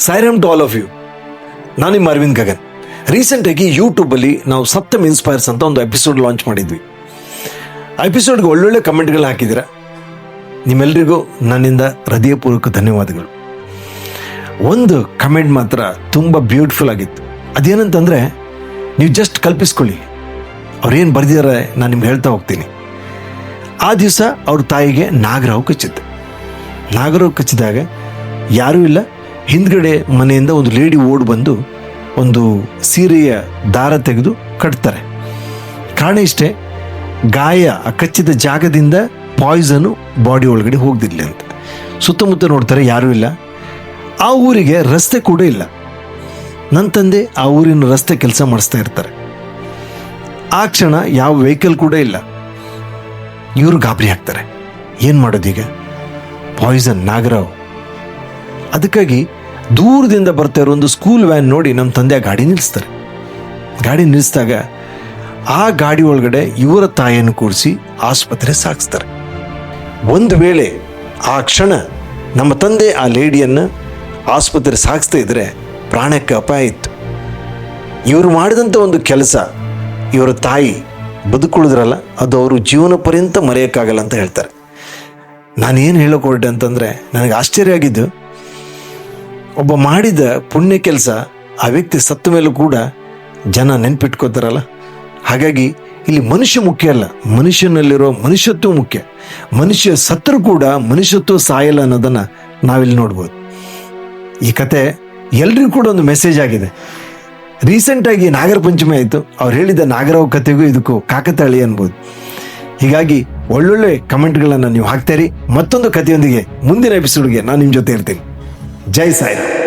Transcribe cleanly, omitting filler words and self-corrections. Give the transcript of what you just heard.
Sairam to all of you. ನಾನು ನಿಮ್ಮ ಅರವಿಂದ್ ಗಗನ್. ರೀಸೆಂಟಾಗಿ ಯೂಟ್ಯೂಬಲ್ಲಿ ನಾವು ಸಪ್ತಮ್ ಇನ್ಸ್ಪೈರ್ಸ್ ಅಂತ ಒಂದು ಎಪಿಸೋಡ್ ಲಾಂಚ್ ಮಾಡಿದ್ವಿ. ಆ ಎಪಿಸೋಡ್ಗೆ ಒಳ್ಳೊಳ್ಳೆ ಕಮೆಂಟ್ಗಳು ಹಾಕಿದ್ದೀರ. ನಿಮ್ಮೆಲ್ಲರಿಗೂ ನನ್ನಿಂದ ಹೃದಯಪೂರ್ವಕ ಧನ್ಯವಾದಗಳು. ಒಂದು ಕಮೆಂಟ್ ಮಾತ್ರ ತುಂಬ ಬ್ಯೂಟಿಫುಲ್ ಆಗಿತ್ತು. ಅದೇನಂತಂದರೆ, ನೀವು ಜಸ್ಟ್ ಕಲ್ಪಿಸ್ಕೊಳ್ಳಿ, ಅವ್ರೇನು ಬರೆದಿದ್ದಾರೆ ನಾನು ನಿಮ್ಗೆ ಹೇಳ್ತಾ ಹೋಗ್ತೀನಿ. ಆ ದಿವಸ ಅವ್ರ ತಾಯಿಗೆ ನಾಗರಾವು ಕಚ್ಚಿತ್ತು. ನಾಗರಾವು ಕಚ್ಚಿದಾಗ ಯಾರೂ ಇಲ್ಲ, ಹಿಂದ್ಗಡೆ ಮನೆಯಿಂದ ಒಂದು ಲೇಡಿ ಓಡ್ ಬಂದು ಒಂದು ಸೀರೆಯ ದಾರ ತೆಗೆದು ಕಟ್ತಾರೆ. ಕಾರಣ ಇಷ್ಟೇ, ಗಾಯ ಆ ಕಚ್ಚಿದ ಜಾಗದಿಂದ ಪಾಯ್ಸನು ಬಾಡಿ ಒಳಗಡೆ ಹೋಗ್ದಿರಲಿ ಅಂತ. ಸುತ್ತಮುತ್ತ ನೋಡ್ತಾರೆ, ಯಾರೂ ಇಲ್ಲ. ಆ ಊರಿಗೆ ರಸ್ತೆ ಕೂಡ ಇಲ್ಲ. ನನ್ನ ತಂದೆ ಆ ಊರಿನ ರಸ್ತೆ ಕೆಲಸ ಮಾಡಿಸ್ತಾ ಇರ್ತಾರೆ. ಆ ಕ್ಷಣ ಯಾವ ವೆಹಿಕಲ್ ಕೂಡ ಇಲ್ಲ. ಇವರು ಗಾಬರಿ ಆಗ್ತಾರೆ, ಏನು ಮಾಡೋದೀಗ? ಪಾಯ್ಸನ್, ನಾಗರಾವ್. ಅದಕ್ಕಾಗಿ ದೂರದಿಂದ ಬರ್ತಾ ಇರೋ ಒಂದು ಸ್ಕೂಲ್ ವ್ಯಾನ್ ನೋಡಿ ನಮ್ಮ ತಂದೆ ಆ ಗಾಡಿ ನಿಲ್ಲಿಸ್ತಾರೆ. ಗಾಡಿ ನಿಲ್ಲಿಸಿದಾಗ ಆ ಗಾಡಿ ಒಳಗಡೆ ಇವರ ತಾಯಿಯನ್ನು ಕೂರಿಸಿ ಆಸ್ಪತ್ರೆ ಸಾಗಿಸ್ತಾರೆ. ಒಂದು ವೇಳೆ ಆ ಕ್ಷಣ ನಮ್ಮ ತಂದೆ ಆ ಲೇಡಿಯನ್ನು ಆಸ್ಪತ್ರೆ ಸಾಗಿಸ್ತಾ ಇದ್ರೆ ಪ್ರಾಣಕ್ಕೆ ಅಪಾಯ ಇತ್ತು. ಇವರು ಮಾಡಿದಂಥ ಒಂದು ಕೆಲಸ ಇವರ ತಾಯಿ ಬದುಕುಳಿದ್ರಲ್ಲ, ಅದು ಅವರು ಜೀವನ ಪರ್ಯಂತ ಮರೆಯೋಕ್ಕಾಗಲ್ಲ ಅಂತ ಹೇಳ್ತಾರೆ. ನಾನೇನು ಹೇಳೋಕೆ ಹೊರಟೆ ಅಂತಂದರೆ, ನನಗೆ ಆಶ್ಚರ್ಯ ಆಗಿದ್ದು, ಒಬ್ಬ ಮಾಡಿದ ಪುಣ್ಯ ಕೆಲಸ ಆ ವ್ಯಕ್ತಿ ಸತ್ತ ಮೇಲೂ ಕೂಡ ಜನ ನೆನ್ಪಿಟ್ಕೋತಾರಲ್ಲ. ಹಾಗಾಗಿ ಇಲ್ಲಿ ಮನುಷ್ಯ ಮುಖ್ಯ ಅಲ್ಲ, ಮನುಷ್ಯನಲ್ಲಿರೋ ಮನುಷ್ಯತ್ವ ಮುಖ್ಯ. ಮನುಷ್ಯ ಸತ್ತರೂ ಕೂಡ ಮನುಷ್ಯತ್ವ ಸಾಯಲ್ಲ ಅನ್ನೋದನ್ನು ನಾವಿಲ್ಲಿ ನೋಡ್ಬೋದು. ಈ ಕತೆ ಎಲ್ರಿಗೂ ಕೂಡ ಒಂದು ಮೆಸೇಜ್ ಆಗಿದೆ. ರೀಸೆಂಟಾಗಿ ನಾಗರ ಪಂಚಮಿ ಆಯಿತು. ಅವ್ರು ಹೇಳಿದ ನಾಗರಾವ್ ಕತೆಗೂ ಇದಕ್ಕೂ ಕಾಕತಾಳಿ ಅನ್ಬೋದು. ಹೀಗಾಗಿ ಒಳ್ಳೊಳ್ಳೆ ಕಮೆಂಟ್ಗಳನ್ನು ನೀವು ಹಾಕ್ತೀರಿ. ಮತ್ತೊಂದು ಕಥೆಯೊಂದಿಗೆ ಮುಂದಿನ ಎಪಿಸೋಡ್ಗೆ ನಾನು ನಿಮ್ಮ ಜೊತೆ ಇರ್ತೀನಿ. ಜೈ ಸಾಯಿರಾಮ್.